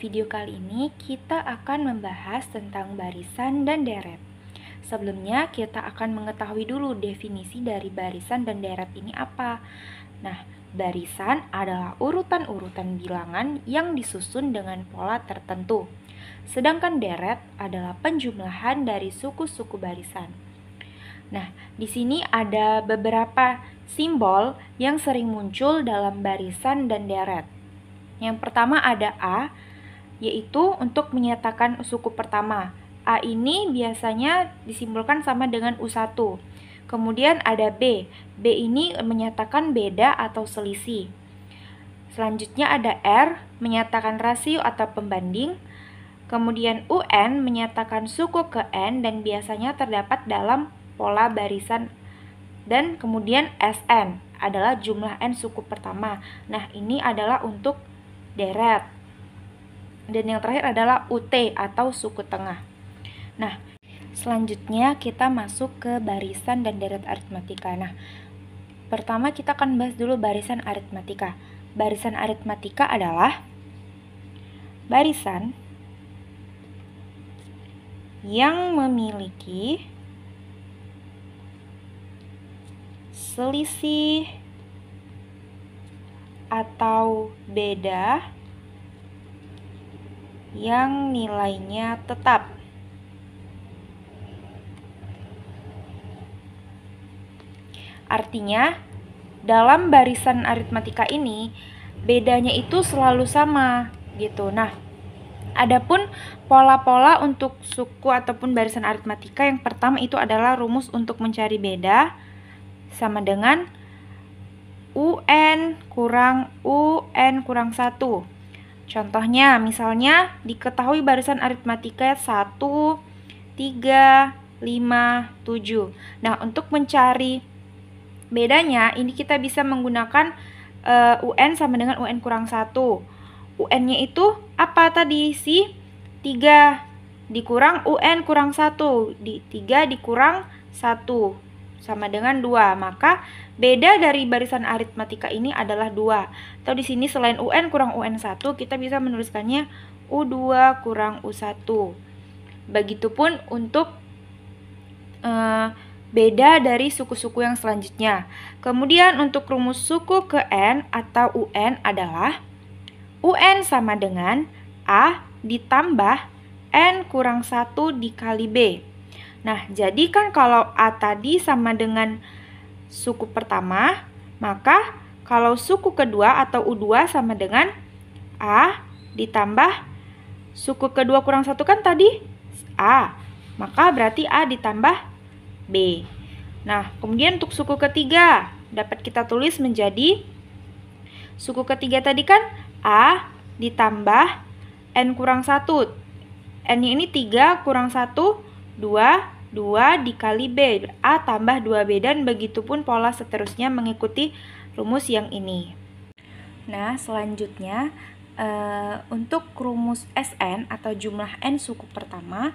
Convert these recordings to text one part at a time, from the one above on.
video kali ini kita akan membahas tentang barisan dan deret. Sebelumnya kita akan mengetahui dulu definisi dari barisan dan deret ini apa. Nah, barisan adalah urutan-urutan bilangan yang disusun dengan pola tertentu. Sedangkan deret adalah penjumlahan dari suku-suku barisan. Nah, di sini ada beberapa simbol yang sering muncul dalam barisan dan deret. Yang pertama ada A, yaitu untuk menyatakan suku pertama. A ini biasanya disimbolkan sama dengan U1. Kemudian ada B. B ini menyatakan beda atau selisih. Selanjutnya ada R, menyatakan rasio atau pembanding. Kemudian UN menyatakan suku ke N dan biasanya terdapat dalam pola barisan. Dan kemudian SN adalah jumlah N suku pertama. Nah, ini adalah untuk deret. Dan yang terakhir adalah UT atau suku tengah. Nah, selanjutnya kita masuk ke barisan dan deret aritmatika. Nah, pertama kita akan bahas dulu barisan aritmatika. Barisan aritmatika adalah barisan yang memiliki selisih atau beda yang nilainya tetap. Artinya, dalam barisan aritmatika ini bedanya itu selalu sama gitu. Nah, adapun pola-pola untuk suku ataupun barisan aritmatika yang pertama itu adalah rumus untuk mencari beda sama dengan UN kurang 1. Contohnya, misalnya diketahui barisan aritmatika 1, 3, 5, 7. Nah, untuk mencari bedanya, ini kita bisa menggunakan UN sama dengan UN kurang 1. UN-nya itu apa tadi? Si 3 dikurang UN kurang 1. 3 dikurang 1. Sama dengan 2. Maka beda dari barisan aritmatika ini adalah 2. Atau di sini selain UN kurang UN1, kita bisa menuliskannya U2 kurang U1. Begitupun untuk beda dari suku-suku yang selanjutnya. Kemudian untuk rumus suku ke N atau UN adalah UN sama dengan A ditambah N kurang 1 dikali B. Nah, jadi kan kalau A tadi sama dengan suku pertama, maka kalau suku kedua atau U2 sama dengan A ditambah suku kedua kurang 1 kan tadi A, maka berarti A ditambah B. Nah, kemudian untuk suku ketiga dapat kita tulis menjadi suku ketiga tadi kan A ditambah N kurang 1. N-nya ini 3 kurang 1, 2 dikali B, A tambah 2B, dan begitupun pola seterusnya mengikuti rumus yang ini. Nah, selanjutnya untuk rumus SN atau jumlah N suku pertama,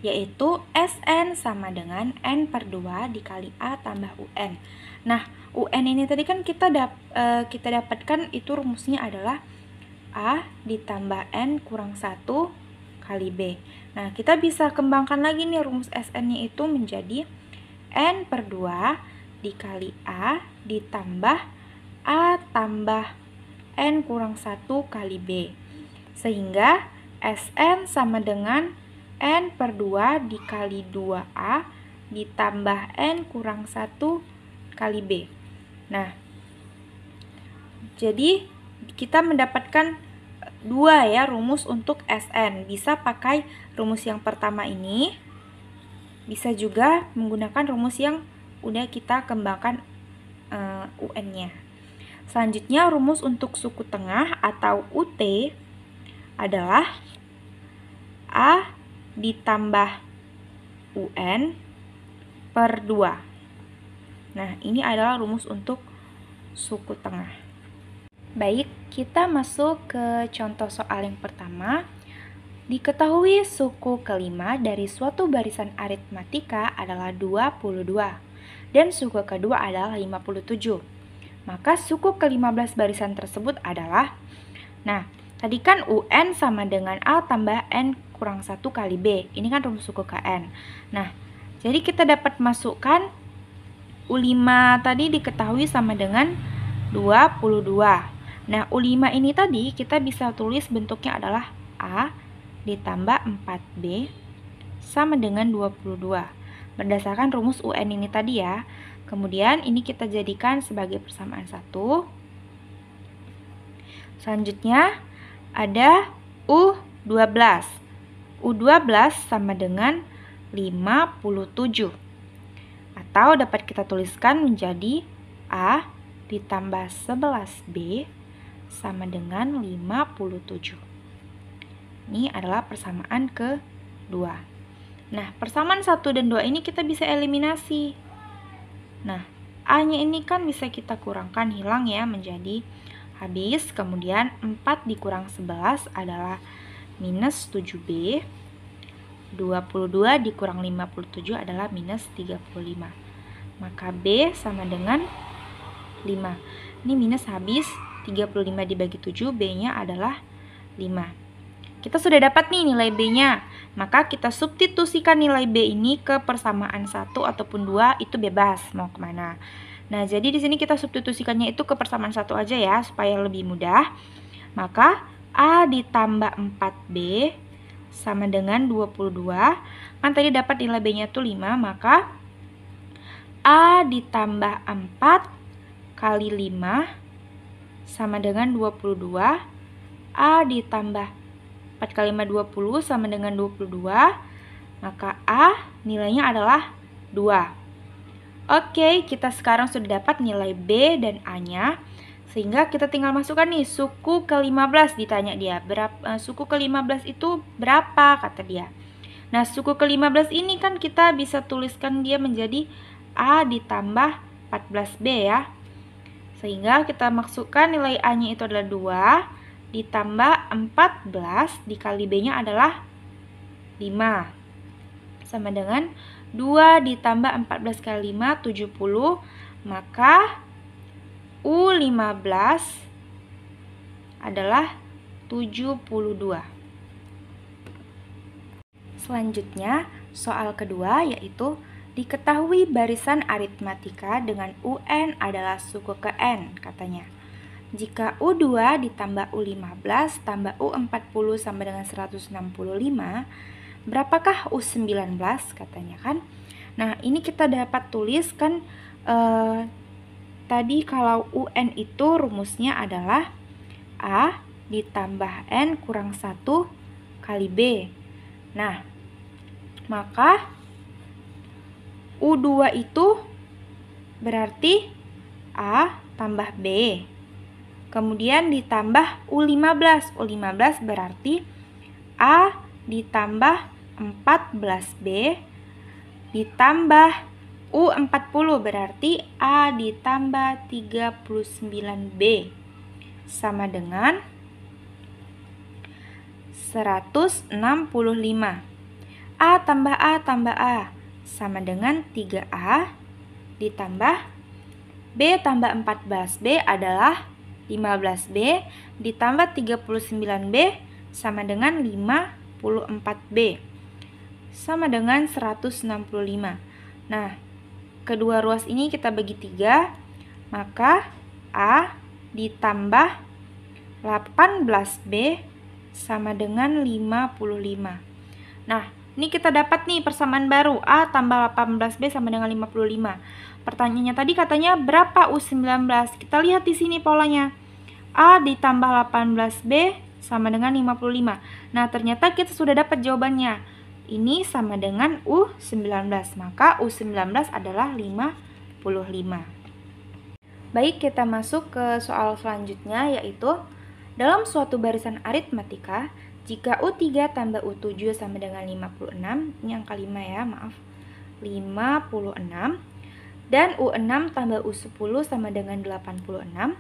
yaitu SN sama dengan N per 2 dikali A tambah UN. Nah, UN ini tadi kan kita dapatkan itu rumusnya adalah A ditambah N kurang 1 kali B. Nah, kita bisa kembangkan lagi nih rumus SN-nya itu menjadi N per 2 dikali A ditambah A tambah N kurang 1 kali B. Sehingga SN sama dengan N per 2 dikali 2A ditambah N kurang 1 kali B. Nah, jadi kita mendapatkan 2 ya rumus untuk SN. Bisa pakai rumus yang pertama ini, bisa juga menggunakan rumus yang udah kita kembangkan UN-nya. Selanjutnya rumus untuk suku tengah atau UT adalah A ditambah UN per 2. Nah, ini adalah rumus untuk suku tengah. Baik, kita masuk ke contoh soal yang pertama. Diketahui suku kelima dari suatu barisan aritmatika adalah 22 dan suku kedua adalah 57. Maka suku ke-15 barisan tersebut adalah, nah, Tadi kan UN sama dengan A tambah N kurang 1 kali B. Ini kan rumus suku KN. Nah, jadi kita dapat masukkan U5 tadi diketahui sama dengan 22. Nah, U5 ini tadi kita bisa tulis bentuknya adalah A ditambah 4B sama dengan 22. Berdasarkan rumus UN ini tadi ya. Kemudian ini kita jadikan sebagai persamaan 1. Selanjutnya ada U12. U12 sama dengan 57. Atau dapat kita tuliskan menjadi A ditambah 11B sama dengan 57. Ini adalah persamaan kedua. Nah, persamaan 1 dan 2 ini kita bisa eliminasi. Nah, A-nya ini kan bisa kita kurangkan, hilang ya, menjadi habis. Kemudian 4 dikurang 11 adalah minus 7B. 22 dikurang 57 adalah minus 35. Maka B sama dengan 5. Ini minus habis, 35 dibagi 7, B-nya adalah 5. Kita sudah dapat nih nilai B-nya. Maka kita substitusikan nilai B ini ke persamaan 1 ataupun 2, itu bebas mau kemana. Nah, jadi di sini kita substitusikannya itu ke persamaan 1 aja ya, supaya lebih mudah. Maka A ditambah 4B sama dengan 22. Kan tadi dapat nilai B-nya tuh 5, maka A ditambah 4 kali 5 sama dengan 22. A ditambah 4 kali 5 20 sama dengan 22. Maka A nilainya adalah 2. Oke, kita sekarang sudah dapat nilai B dan A-nya. Sehingga kita tinggal masukkan nih suku ke-15, ditanya dia. Suku ke-15 itu berapa, kata dia. Nah, suku ke-15 ini kan kita bisa tuliskan dia menjadi A ditambah 14B ya. Sehingga kita masukkan nilai A-nya itu adalah 2 ditambah 14 dikali B-nya adalah 5. Sama dengan 2 ditambah 14 kali 5, 70. Maka U15 adalah 72. Selanjutnya, soal kedua yaitu diketahui barisan aritmatika dengan UN adalah suku ke N, katanya. Jika U2 ditambah U15 tambah U40 sama dengan 165, berapakah U19, katanya kan? Nah, ini kita dapat tulis kan tadi kalau UN itu rumusnya adalah A ditambah N kurang 1 kali B. Nah, maka U2 itu berarti A tambah B. Kemudian ditambah U15. U15 berarti A ditambah 14B ditambah U40 berarti A ditambah 39B sama dengan 165. A tambah A tambah A sama dengan 3A ditambah B tambah 14B adalah 15B ditambah 39B sama dengan 54B sama dengan 165. Nah, kedua ruas ini kita bagi 3, maka A ditambah 18B sama dengan 55. Nah, ini kita dapat nih persamaan baru, A tambah 18B sama dengan 55. Pertanyaannya tadi katanya berapa U19? Kita lihat di sini polanya. A ditambah 18B sama dengan 55. Nah, ternyata kita sudah dapat jawabannya. Ini sama dengan U19, maka U19 adalah 55. Baik, kita masuk ke soal selanjutnya, yaitu dalam suatu barisan aritmatika, jika U3 tambah U7 sama dengan 56, ini angka 5 ya, maaf, 56, dan U6 tambah U10 sama dengan 86,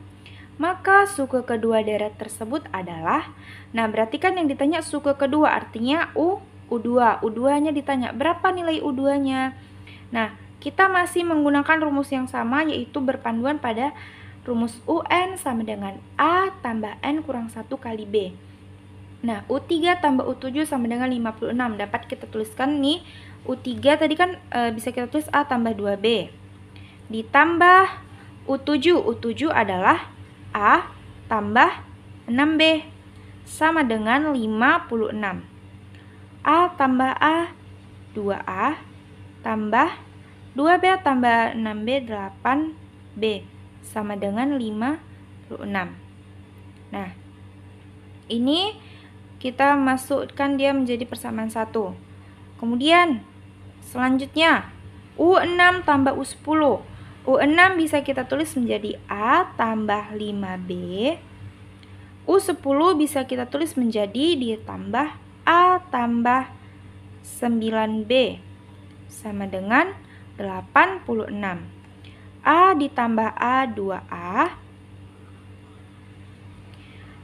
maka suku kedua deret tersebut adalah, nah berarti kan yang ditanya suku kedua artinya U2. U2-nya ditanya berapa nilai U2-nya. Nah, kita masih menggunakan rumus yang sama, yaitu berpanduan pada rumus UN sama dengan A tambah N kurang 1 kali B. Nah, U3 tambah U7 sama dengan 56. Dapat kita tuliskan nih, U3 tadi kan bisa kita tulis A tambah 2B. Ditambah U7. U7 adalah A tambah 6B. Sama dengan 56. A tambah A, 2A. Tambah 2B tambah 6B, 8B. Sama dengan 56. Nah, ini kita masukkan dia menjadi persamaan 1. Kemudian selanjutnya U6 tambah U10. U6 bisa kita tulis menjadi A tambah 5B. U10 bisa kita tulis menjadi ditambah A tambah 9B sama dengan 86. A ditambah A, 2A.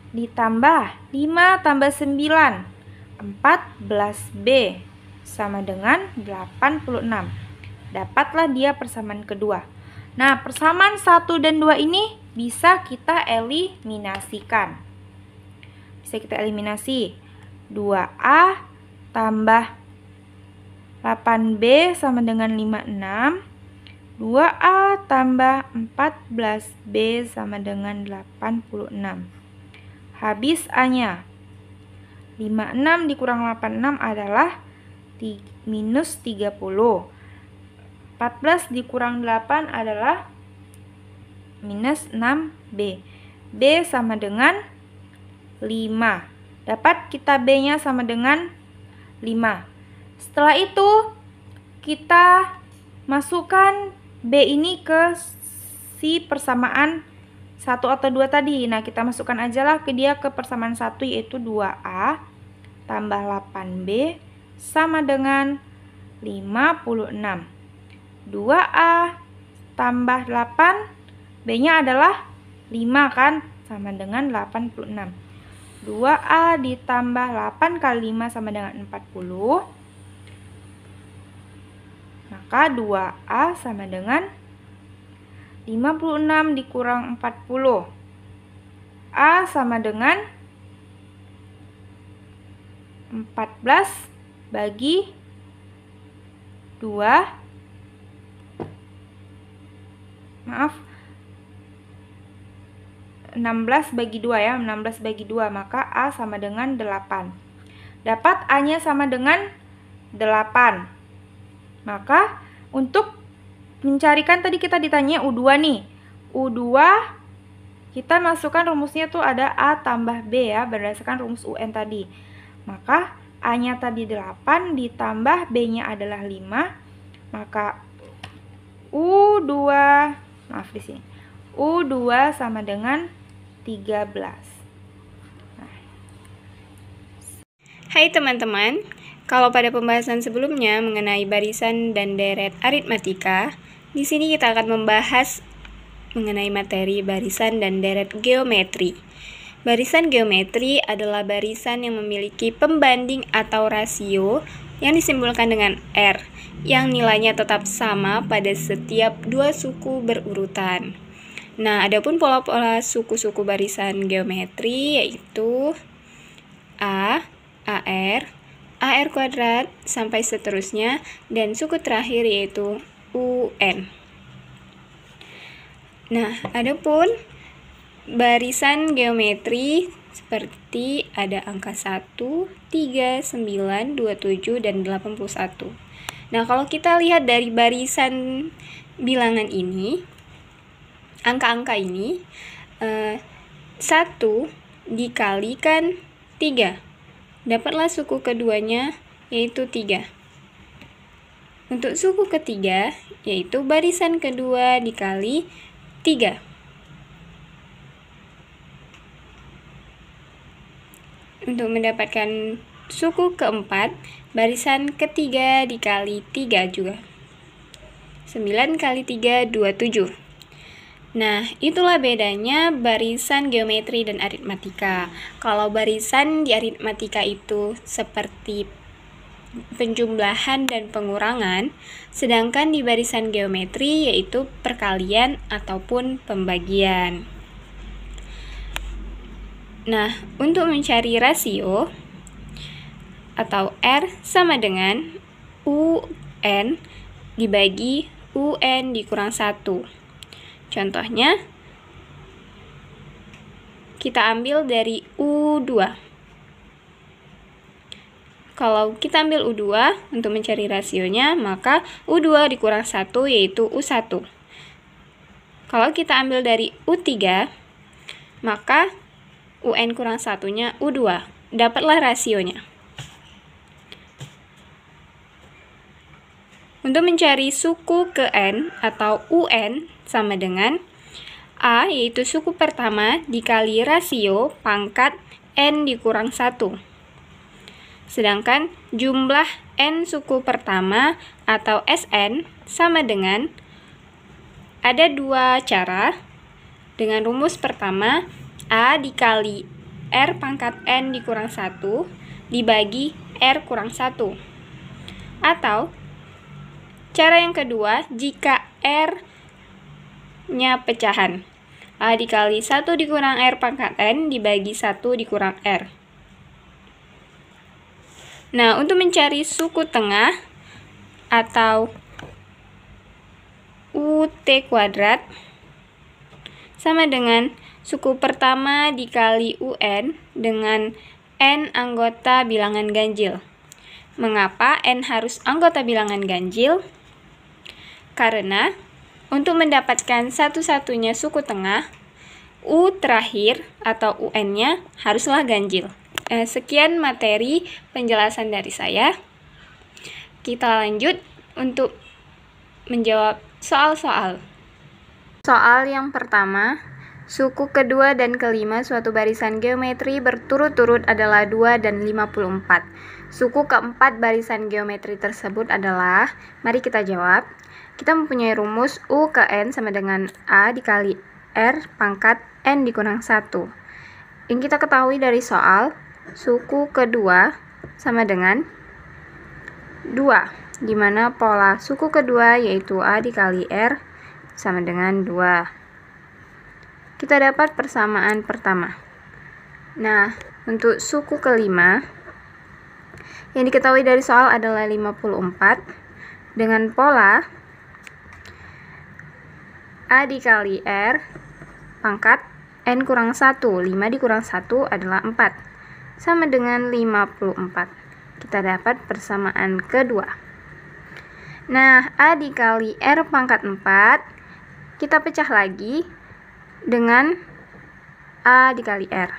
Ditambah 5 tambah 9, 14B sama dengan 86. Dapatlah dia persamaan kedua. Nah, persamaan 1 dan 2 ini bisa kita eliminasikan. Bisa kita eliminasi. 2A tambah 8B sama dengan 56. 2A tambah 14B sama dengan 86. Habis A-nya. 56 dikurang 86 adalah minus 30. 14 dikurang 8 adalah minus 6B. B sama dengan 5. Dapat kita B-nya sama dengan 5. Setelah itu, kita masukkan B ini ke si persamaan 1 atau 2 tadi. Nah, kita masukkan aja lah ke dia ke persamaan 1, yaitu 2A tambah 8B sama dengan 56. 2A tambah 8, B-nya adalah 5 kan, sama dengan 86. 2A ditambah 8 kali 5 sama dengan 40. Maka 2A sama dengan 56 dikurang 40. A sama dengan 14 bagi 2. Maaf. 16 bagi 2 ya. 16 bagi 2. Maka A sama dengan 8. Dapat A-nya sama dengan 8. Maka untuk mencarikan tadi kita ditanya U2 nih. U2 kita masukkan rumusnya tuh ada A tambah B ya, berdasarkan rumus UN tadi. Maka A-nya tadi 8 ditambah B-nya adalah 5. Maka U2, maaf di sini. U2 sama dengan 13. Nah. Hai teman-teman, kalau pada pembahasan sebelumnya mengenai barisan dan deret aritmatika, di sini kita akan membahas mengenai materi barisan dan deret geometri. Barisan geometri adalah barisan yang memiliki pembanding atau rasio yang disimbolkan dengan R, yang nilainya tetap sama pada setiap dua suku berurutan. Nah, adapun pola-pola suku-suku barisan geometri yaitu A, AR, AR kuadrat, sampai seterusnya, dan suku terakhir yaitu UN. Nah, adapun barisan geometri seperti ada angka 1, 3, 9, 27, dan 81. Nah, kalau kita lihat dari barisan bilangan ini, angka-angka ini, 1 dikalikan 3. Dapatlah suku keduanya, yaitu 3. Untuk suku ketiga, yaitu barisan kedua dikali 3. Untuk mendapatkan suku keempat, barisan ketiga dikali 3 juga. 9 kali 3, 27. Nah, itulah bedanya barisan geometri dan aritmatika. Kalau barisan di aritmatika itu seperti penjumlahan dan pengurangan, sedangkan di barisan geometri yaitu perkalian ataupun pembagian. Nah, untuk mencari rasio atau R sama dengan UN dibagi UN dikurang 1. Contohnya, kita ambil dari U2. Kalau kita ambil U2 untuk mencari rasionya, maka U2 dikurang 1 yaitu U1. Kalau kita ambil dari U3, maka UN kurang 1-nya U2. Dapatlah rasionya. Untuk mencari suku ke N atau UN sama dengan A, yaitu suku pertama dikali rasio pangkat N dikurang 1. Sedangkan jumlah N suku pertama atau SN sama dengan, ada dua cara. Dengan rumus pertama, A dikali R pangkat N dikurang 1 dibagi R kurang 1. Atau cara yang kedua, jika R-nya pecahan, A dikali 1 dikurang R pangkat N dibagi 1 dikurang R. Nah, untuk mencari suku tengah atau UT kuadrat sama dengan suku pertama dikali UN dengan N anggota bilangan ganjil. Mengapa N harus anggota bilangan ganjil? Karena untuk mendapatkan satu-satunya suku tengah, U terakhir atau UN-nya haruslah ganjil. Sekian materi penjelasan dari saya. Kita lanjut untuk menjawab soal-soal. Soal yang pertama, suku kedua dan kelima suatu barisan geometri berturut-turut adalah 2 dan 54. Suku keempat barisan geometri tersebut adalah, mari kita jawab. Kita mempunyai rumus U ke N sama dengan A dikali R pangkat N dikurang 1. Yang kita ketahui dari soal, suku kedua sama dengan 2, di mana pola suku kedua yaitu A dikali R sama dengan 2. Kita dapat persamaan pertama. Nah, untuk suku kelima, yang diketahui dari soal adalah 54, dengan pola A dikali R pangkat N kurang 1, 5 dikurang 1 adalah 4, sama dengan 54. Kita dapat persamaan kedua. Nah, A dikali R pangkat 4, kita pecah lagi dengan A dikali R.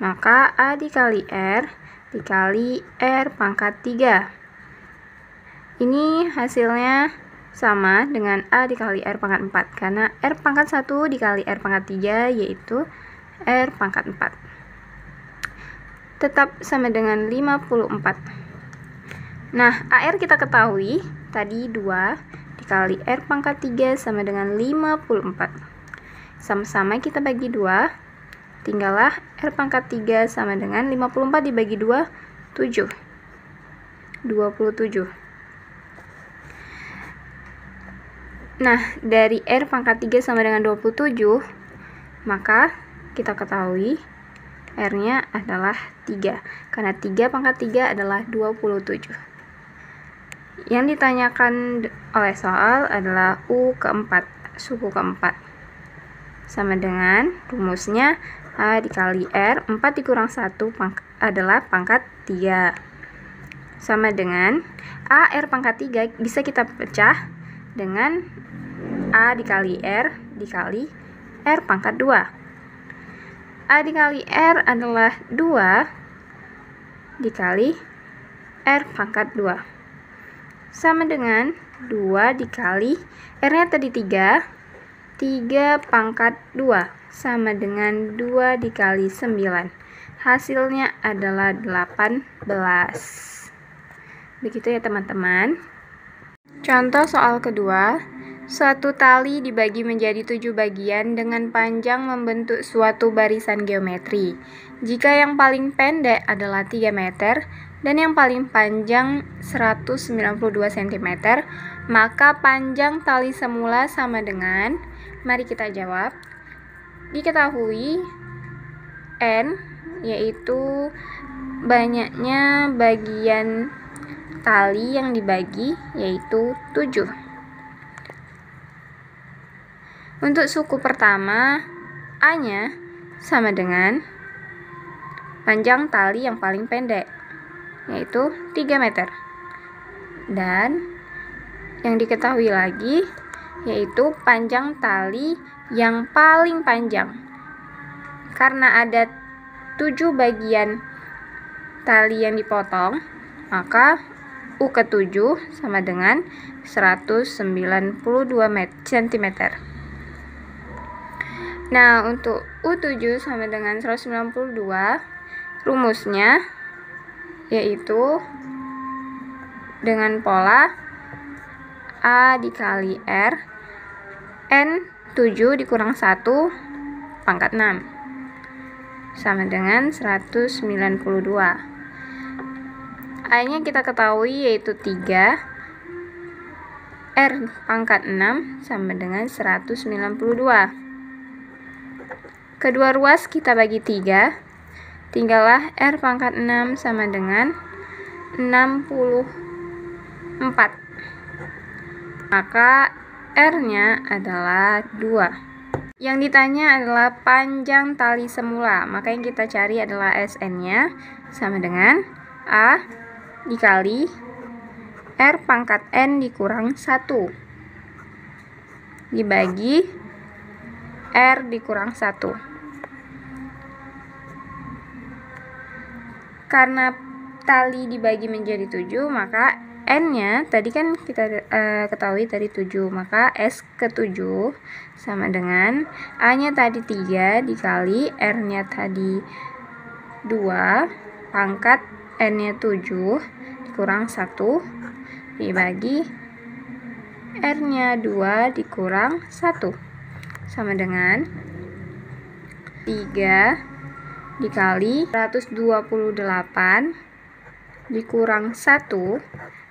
Maka A dikali R dikali R pangkat 3. Ini hasilnya sama dengan A dikali R pangkat 4, karena R pangkat 1 dikali R pangkat 3 yaitu R pangkat 4. Tetap sama dengan 54. Nah, AR kita ketahui tadi 2 dikali R pangkat 3 sama dengan 54. Sama-sama kita bagi 2, tinggallah R pangkat 3 sama dengan 54 dibagi 2, 7. 27. Nah, dari R pangkat 3 sama dengan 27, maka kita ketahui R-nya adalah 3, karena 3 pangkat 3 adalah 27. Yang ditanyakan oleh soal adalah U keempat, suku keempat. Sama dengan rumusnya A dikali R, 4 dikurang 1 adalah pangkat 3. Sama dengan A R pangkat 3 bisa kita pecah dengan A dikali R dikali R pangkat 2. A dikali R adalah 2 dikali R pangkat 2. Sama dengan 2 dikali R-nya tadi 3 pangkat 2 sama dengan 2 dikali 9. Hasilnya adalah 18. Begitu ya teman-teman. Contoh soal kedua, suatu tali dibagi menjadi 7 bagian dengan panjang membentuk suatu barisan geometri. Jika yang paling pendek adalah 3 meter dan yang paling panjang 192 cm, maka panjang tali semula sama dengan, mari kita jawab. Diketahui N, yaitu banyaknya bagian tali yang dibagi, yaitu 7. Untuk suku pertama, A-nya sama dengan panjang tali yang paling pendek, yaitu 3 meter. Dan yang diketahui lagi, yaitu panjang tali yang paling panjang. Karena ada 7 bagian tali yang dipotong, maka U ke-7 sama dengan 192 cm. Nah, untuk U7 sama dengan 192, rumusnya yaitu dengan pola A dikali R, N7 dikurang 1 pangkat 6, sama dengan 192. A-nya kita ketahui yaitu 3, R pangkat 6 sama dengan 192. Kedua ruas kita bagi 3, tinggallah R pangkat 6 sama dengan 64. Maka R-nya adalah 2. Yang ditanya adalah panjang tali semula, maka yang kita cari adalah SN-nya sama dengan A dikali R pangkat N dikurang 1 dibagi R dikurang 1. Karena tali dibagi menjadi 7, maka N-nya tadi kan kita ketahui tadi 7, maka S ke-7 sama dengan A-nya tadi 3 dikali R-nya tadi 2 pangkat N-nya 7 dikurang 1 dibagi R-nya 2 dikurang 1 sama dengan 3 dikali 128 dikurang 1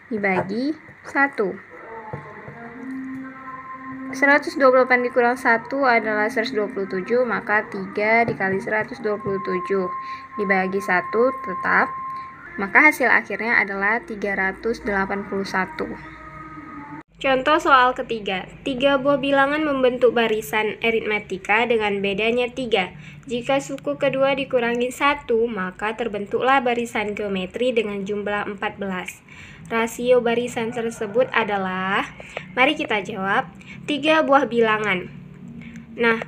dibagi 1. 128 dikurang 1 adalah 127, maka 3 dikali 127 dibagi 1 tetap, maka hasil akhirnya adalah 381. Contoh soal ketiga, 3 buah bilangan membentuk barisan aritmatika dengan bedanya 3. Jika suku kedua dikurangi 1, maka terbentuklah barisan geometri dengan jumlah 14. Rasio barisan tersebut adalah, mari kita jawab, 3 buah bilangan. Nah,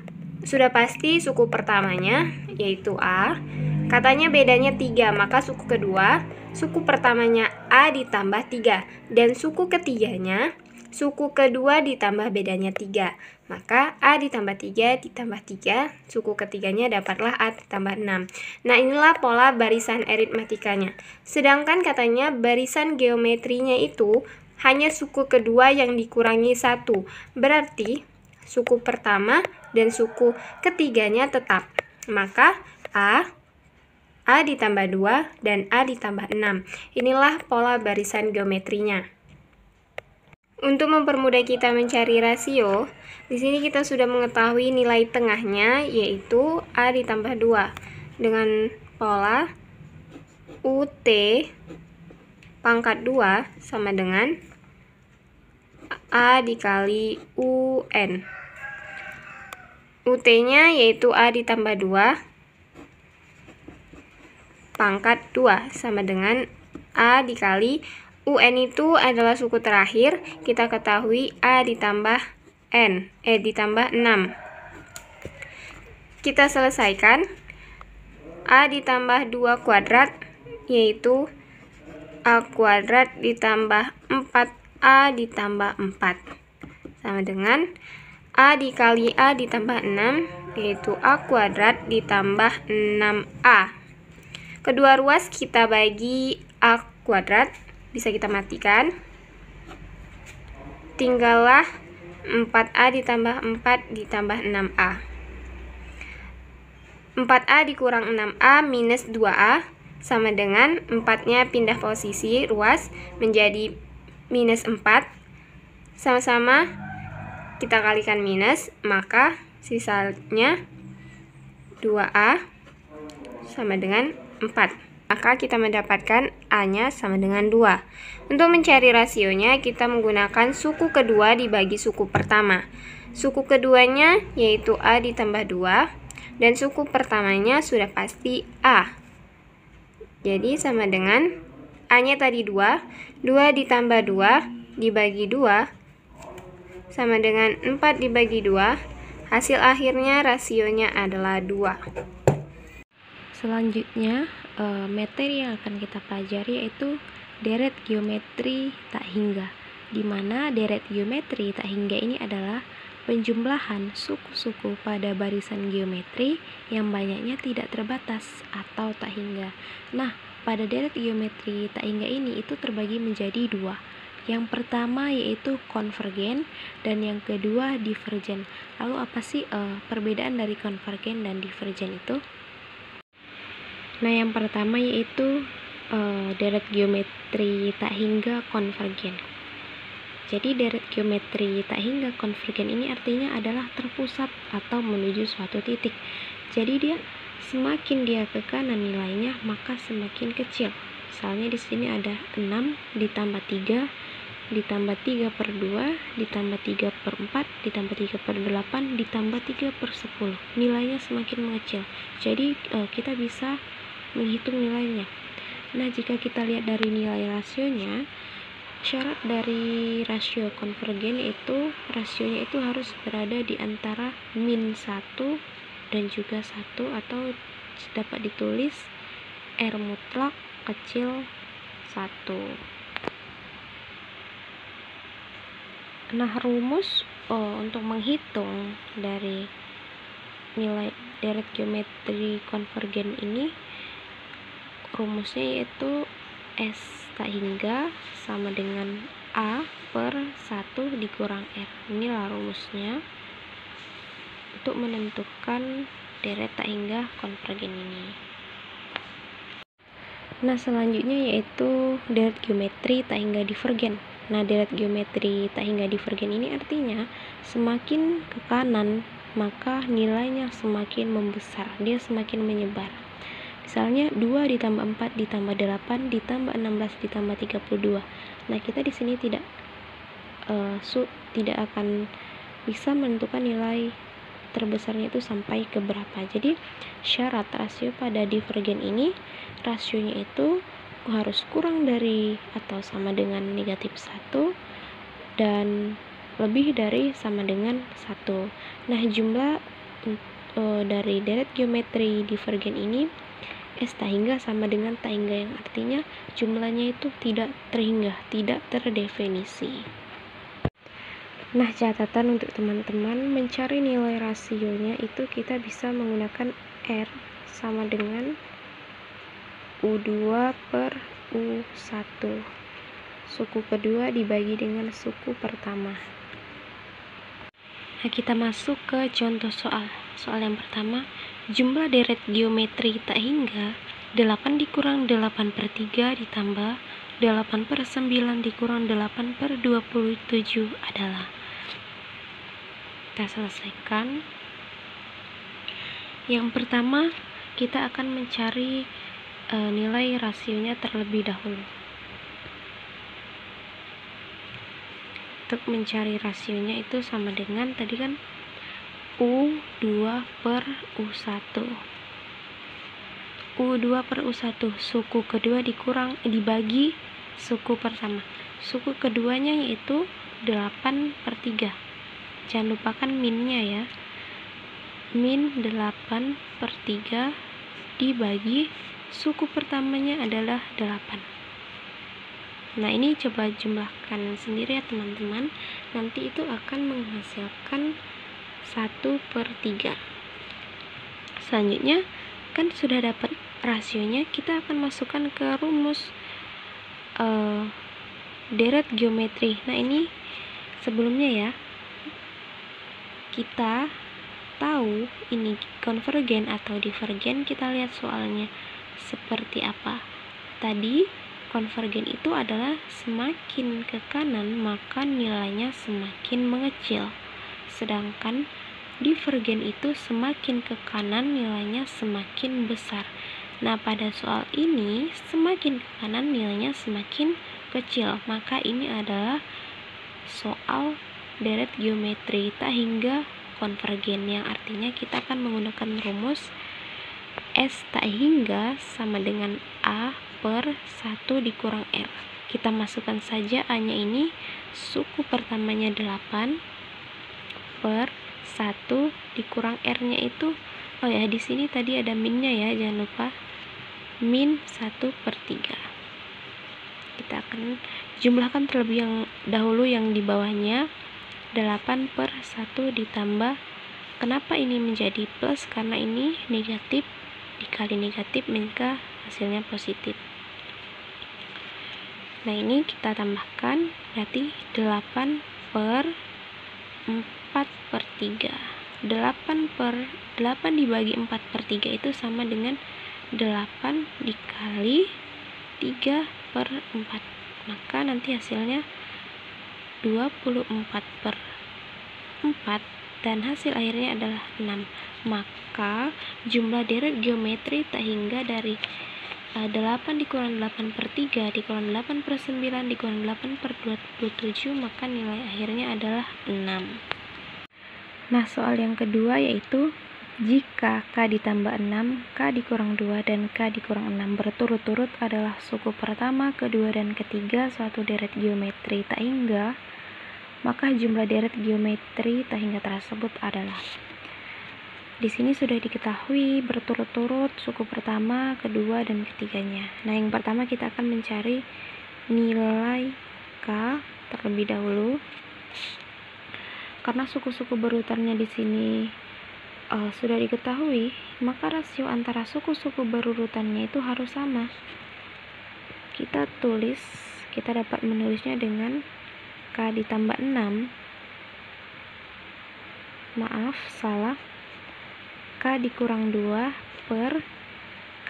sudah pasti suku pertamanya, yaitu A, katanya bedanya 3, maka suku kedua, suku pertamanya A ditambah 3, dan suku ketiganya, suku kedua ditambah bedanya 3, maka A ditambah 3 ditambah 3, suku ketiganya dapatlah A ditambah 6. Nah, inilah pola barisan aritmatikanya. Sedangkan katanya barisan geometrinya itu hanya suku kedua yang dikurangi 1. Berarti suku pertama dan suku ketiganya tetap. Maka A ditambah 2 dan A ditambah 6. Inilah pola barisan geometrinya. Untuk mempermudah kita mencari rasio, di sini kita sudah mengetahui nilai tengahnya, yaitu A ditambah 2 dengan pola UT pangkat 2 sama dengan A dikali UN. UT-nya yaitu A ditambah 2 pangkat 2 sama dengan A dikali UN itu adalah suku terakhir, kita ketahui A ditambah ditambah 6. Kita selesaikan. A ditambah 2 kuadrat, yaitu A kuadrat ditambah 4A ditambah 4. Sama dengan A dikali A ditambah 6, yaitu A kuadrat ditambah 6A. Kedua ruas kita bagi A kuadrat, bisa kita matikan. Tinggallah 4A ditambah 4 ditambah 6A. 4A dikurang 6A minus 2A sama dengan 4-nya pindah posisi ruas menjadi minus 4. Sama-sama kita kalikan minus, maka sisanya 2A sama dengan 4. Maka kita mendapatkan A-nya sama dengan 2. Untuk mencari rasionya, kita menggunakan suku kedua dibagi suku pertama. Suku keduanya yaitu A ditambah 2, dan suku pertamanya sudah pasti A. Jadi sama dengan A-nya tadi 2, 2 ditambah 2 dibagi 2, sama dengan 4 dibagi 2, hasil akhirnya rasionya adalah 2. Selanjutnya, materi yang akan kita pelajari yaitu deret geometri tak hingga, di mana deret geometri tak hingga ini adalah penjumlahan suku-suku pada barisan geometri yang banyaknya tidak terbatas atau tak hingga. Nah, pada deret geometri tak hingga ini itu terbagi menjadi 2. Yang pertama yaitu konvergen dan yang kedua divergen. Lalu apa sih perbedaan dari konvergen dan divergen itu? Nah, yang pertama yaitu deret geometri tak hingga konvergen. Jadi deret geometri tak hingga konvergen ini artinya adalah terpusat atau menuju suatu titik. Jadi dia semakin dia ke kanan nilainya maka semakin kecil. Misalnya di sini ada 6 ditambah 3 ditambah 3 per 2 ditambah 3 per 4 ditambah 3 per 8 ditambah 3 per 10. Nilainya semakin mengecil. Jadi kita bisa menghitung nilainya. Nah, jika kita lihat dari nilai rasionya, syarat dari rasio konvergen itu rasionya itu harus berada di antara min 1 dan juga 1, atau dapat ditulis R mutlak kecil 1. Nah, rumus untuk menghitung dari nilai deret geometri konvergen ini, rumusnya yaitu S tak hingga sama dengan A per 1 dikurang R. Inilah rumusnya untuk menentukan deret tak hingga konvergen ini. Nah, selanjutnya yaitu deret geometri tak hingga divergen. Nah, deret geometri tak hingga divergen ini artinya semakin ke kanan maka nilainya semakin membesar, dia semakin menyebar. Misalnya 2 ditambah 4 ditambah 8 ditambah 16 ditambah 32. Nah, kita di sini tidak akan bisa menentukan nilai terbesarnya itu sampai ke berapa. Jadi syarat rasio pada divergen ini, rasionya itu harus kurang dari atau sama dengan negatif 1 dan lebih dari sama dengan 1. Nah, jumlah dari deret geometri divergen ini S tak hingga sama dengan tak hingga, yang artinya jumlahnya itu tidak terhingga, tidak terdefinisi. Nah, catatan untuk teman-teman mencari nilai rasionya itu kita bisa menggunakan R sama dengan U2 per U1. Suku kedua dibagi dengan suku pertama. Nah, kita masuk ke contoh soal. Soal yang pertama, jumlah deret geometri tak hingga 8 dikurang 8 per 3 ditambah 8 per 9 dikurang 8 per 27 adalah. Kita selesaikan. Yang pertama, kita akan mencari nilai rasionya terlebih dahulu. Untuk mencari rasionya itu sama dengan tadi kan U2 per U1. U2 per U1 suku kedua dibagi suku pertama. Suku keduanya yaitu 8 per 3. Jangan lupakan minnya ya. Min 8 per 3 dibagi suku pertamanya adalah 8. Nah, ini coba jumlahkan sendiri ya teman-teman. Nanti itu akan menghasilkan 1 per 3. Selanjutnya kan sudah dapat rasionya, kita akan masukkan ke rumus deret geometri. Nah, ini sebelumnya ya, kita tahu ini konvergen atau divergen, kita lihat soalnya seperti apa. Tadi konvergen itu adalah semakin ke kanan maka nilainya semakin mengecil, sedangkan divergen itu semakin ke kanan nilainya semakin besar. Nah, pada soal ini semakin ke kanan nilainya semakin kecil, maka ini adalah soal deret geometri tak hingga konvergen, yang artinya kita akan menggunakan rumus S tak hingga sama dengan A per 1 dikurang R. Kita masukkan saja A-nya ini, suku pertamanya 8 per 1 dikurang R-nya itu, oh ya, di sini tadi ada minnya ya, jangan lupa. Min 1/3. Kita akan jumlahkan terlebih dahulu yang di bawahnya, 8 per 1 ditambah, kenapa ini menjadi plus? Karena ini negatif dikali negatif, maka hasilnya positif. Nah, ini kita tambahkan, berarti 8 per 4/3. 8 dibagi 4/3 itu sama dengan 8 dikali 3/4, maka nanti hasilnya 24/4 dan hasil akhirnya adalah 6. Maka jumlah deret geometri tak hingga dari 8 dikurang 8/3 dikurang 8/9 dikurang 8/27, maka nilai akhirnya adalah 6. Nah, soal yang kedua yaitu jika K ditambah 6, K dikurang 2, dan K dikurang 6 berturut-turut adalah suku pertama, kedua, dan ketiga suatu deret geometri tak hingga, maka jumlah deret geometri tak hingga tersebut adalah. Di sini sudah diketahui berturut-turut suku pertama, kedua, dan ketiganya. Nah, yang pertama kita akan mencari nilai K terlebih dahulu. Karena suku-suku berurutannya di sini sudah diketahui, maka rasio antara suku-suku berurutannya itu harus sama. Kita dapat menulisnya dengan K ditambah 6. Maaf, salah. K dikurang 2 per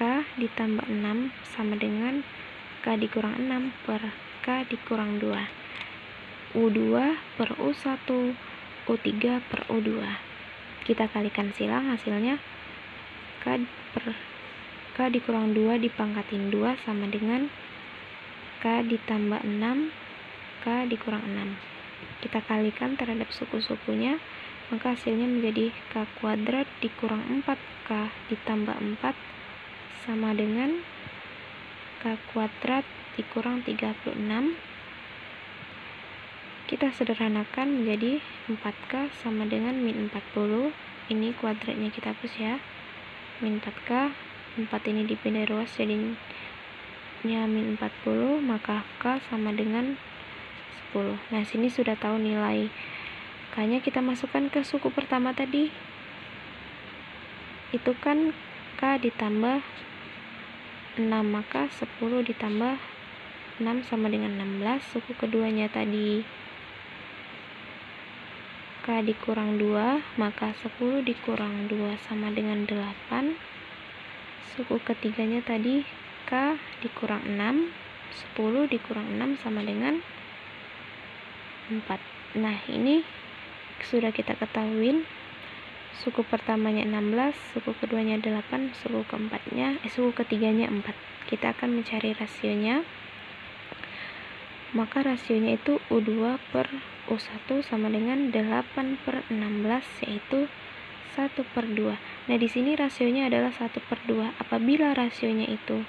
K ditambah 6 sama dengan K dikurang 6 per K dikurang 2. U2 per U1, U3 per U2. Kita kalikan silang, hasilnya K dikurang 2 dipangkatin 2 sama dengan K ditambah 6 K dikurang 6. Kita kalikan terhadap suku-sukunya, maka hasilnya menjadi K kuadrat dikurang 4K ditambah 4 sama dengan K kuadrat dikurang 36. Kita sederhanakan menjadi 4K sama dengan min 40. Ini kuadratnya kita hapus ya. Min 4K, 4 ini dipindah ruas jadinya min 40, maka K sama dengan 10. Nah, sini sudah tahu nilai K-nya, kita masukkan ke suku pertama tadi. Itu kan K ditambah 6, maka 10 ditambah 6 sama dengan 16. Suku keduanya tadi K dikurang 2, maka 10 dikurang 2 sama dengan 8. Suku ketiganya tadi K dikurang 6, 10 dikurang 6 sama dengan 4. Nah, ini sudah kita ketahui. Suku pertamanya 16, suku keduanya 8, suku ketiganya 4. Kita akan mencari rasionya. Maka rasionya itu U2 per U1 sama dengan 8/16, yaitu 1/2. Nah, di sini rasionya adalah 1/2. Apabila rasionya itu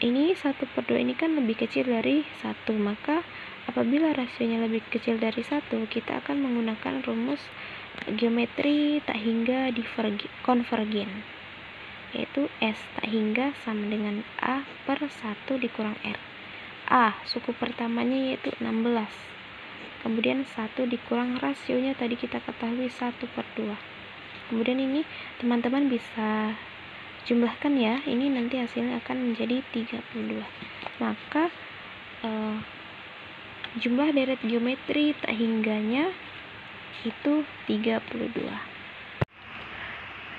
ini 1/2 ini kan lebih kecil dari 1, maka apabila rasionya lebih kecil dari 1, kita akan menggunakan rumus geometri tak hingga konvergen, yaitu S tak hingga sama dengan A per 1 dikurang R. A, suku pertamanya yaitu 16. Kemudian 1 dikurang rasionya tadi kita ketahui 1/2. Kemudian ini teman-teman bisa jumlahkan ya. Ini nanti hasilnya akan menjadi 32. Maka jumlah deret geometri tak hingganya itu 32.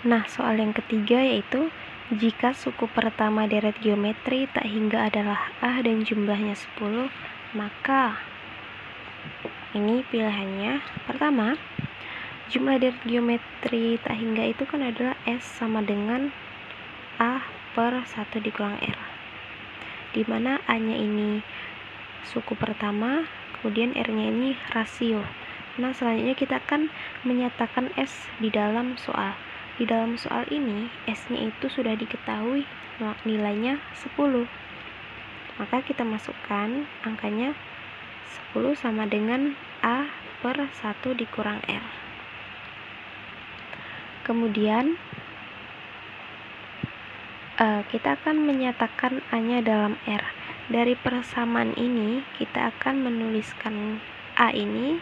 Nah, soal yang ketiga yaitu jika suku pertama deret geometri tak hingga adalah A dan jumlahnya 10, maka ini pilihannya. Pertama, jumlah deret geometri tak hingga itu kan adalah S sama dengan A per 1 dikurang R, di mana A-nya ini suku pertama, kemudian R-nya ini rasio. Nah, selanjutnya kita akan menyatakan S di dalam soal. Di dalam soal ini, S-nya itu sudah diketahui nilainya 10. Maka kita masukkan angkanya 10 sama dengan A per 1 dikurang R. Kemudian kita akan menyatakan A-nya dalam R. Dari persamaan ini, kita akan menuliskan A ini,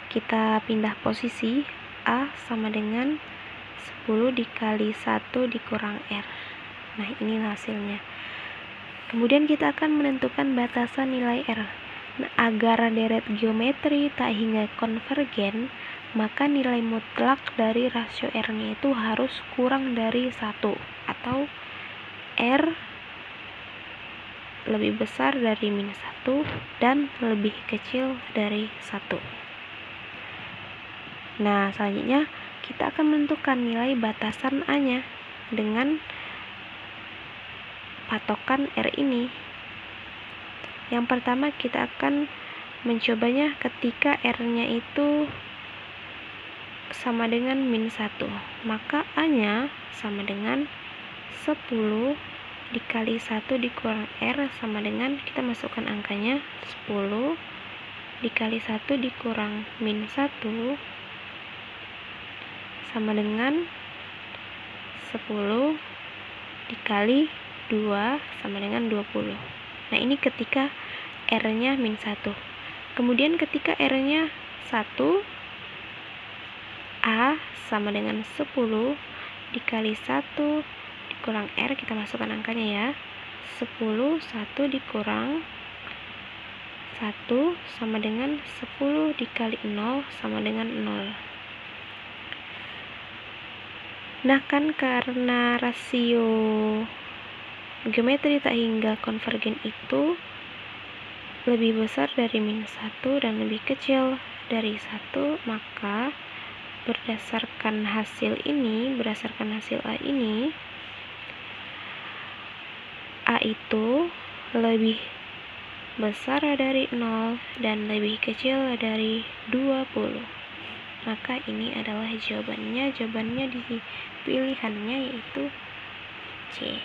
kita pindah posisi, A sama dengan 10 dikali 1 dikurang R. Nah, ini hasilnya. Kemudian kita akan menentukan batasan nilai R. Nah, agar deret geometri tak hingga konvergen, maka nilai mutlak dari rasio R-nya itu harus kurang dari 1, atau R lebih besar dari minus 1 dan lebih kecil dari 1. Nah, selanjutnya kita akan menentukan nilai batasan A-nya dengan patokan R ini. Yang pertama kita akan mencobanya ketika R-nya itu sama dengan min 1. Maka A-nya sama dengan 10 dikali 1 dikurang R sama dengan, kita masukkan angkanya 10 dikali 1 dikurang min 1 sama dengan 10 dikali 2 sama dengan 20. Nah, ini ketika R-nya min 1. Kemudian ketika R-nya 1, A sama dengan 10 dikali 1 dikurang R, kita masukkan angkanya ya. 10, 1 dikurang 1 sama dengan 10 dikali 0 sama dengan 0. Nah, kan karena rasio geometri tak hingga konvergen itu lebih besar dari min 1 dan lebih kecil dari 1, maka berdasarkan hasil A ini, A itu lebih besar dari 0 dan lebih kecil dari 20. Maka ini adalah jawabannya di pilihannya, yaitu C.